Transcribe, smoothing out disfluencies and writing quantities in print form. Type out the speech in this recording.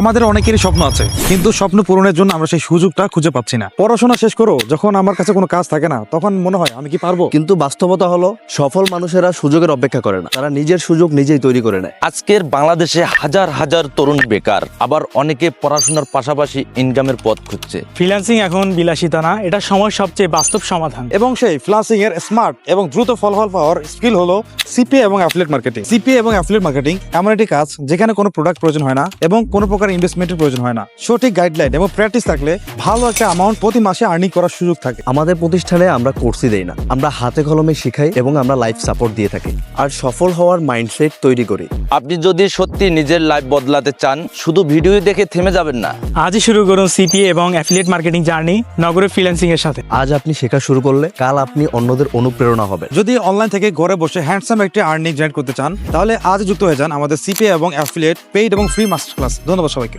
আমাদের অনেকেরই স্বপ্ন আছে, কিন্তু স্বপ্ন পূরণের জন্য আমরা সেই সুযোগটা খুঁজে পাচ্ছি না। পড়াশোনা শেষ করো, যখন আমার কাছে কোনো কাজ থাকে না, তখন মনে হয় আমি কি পারবো। কিন্তু বাস্তবতা হলো সফল মানুষেরা সুযোগের অপেক্ষা করে না, তারা নিজের সুযোগ নিজেই তৈরি করে নেয়। আজকের বাংলাদেশে হাজার হাজার তরুণ বেকার, আবার অনেকে পড়াশোনার পাশাপাশি ইনকামের পথ খুঁজছে। ফ্রিল্যান্সিং এখন বিলাসিতা না, এটা সময়ের সবচেয়ে বাস্তব সমাধান। এবং সেই ফ্রিল্যান্সিং এর স্মার্ট এবং দ্রুত ফলাফল পাওয়ার স্কিল হলো সিপিএ এবং অ্যাফিলিয়েট মার্কেটিং। সিপিএ এবং অ্যাফিলিয়েট মার্কেটিং এমন একটি কাজ যেখানে কোনো প্রোডাক্ট প্রয়োজন হয় না এবং কোনো প্রকার ইনভেস্টমেন্টের প্রয়োজন হয় না। সঠিক গাইডলাইন এবং প্র্যাকটিস থাকলে ভালো একটা অ্যামাউন্ট প্রতি মাসে আর্নিং করার সুযোগ থাকে। আমাদের প্রতিষ্ঠানে আমরা কোর্সই দেই না, আমরা হাতে কলমে শিখাই এবং আমরা লাইফ সাপোর্ট দিয়ে থাকি আর সফল হওয়ার মাইন্ডসেট তৈরি করি। আপনি যদি সত্যি নিজের লাইফ বদলাতে চান, শুধু ভিডিও দেখে থেমে যাবেন না। আজই শুরু করুন সিপিএ এবং অ্যাফিলিয়েট মার্কেটিং জার্নি নগরের ফ্রিল্যান্সিং এর সাথে। আজ আপনি শেখা শুরু করলে কাল আপনি অন্যদের অনুপ্রেরণা হবেন। যদি অনলাইন থেকে ঘরে বসে হ্যান্ডসাম একটি আর্নিং জেনারেট করতে চান, তাহলে আজ যুক্ত হয়ে যান আমাদের সিপিএ এবং অ্যাফিলিয়েট পেইড এবং ফ্রি মাস্টার ক্লাস। ধন্যবাদ সবাইকে।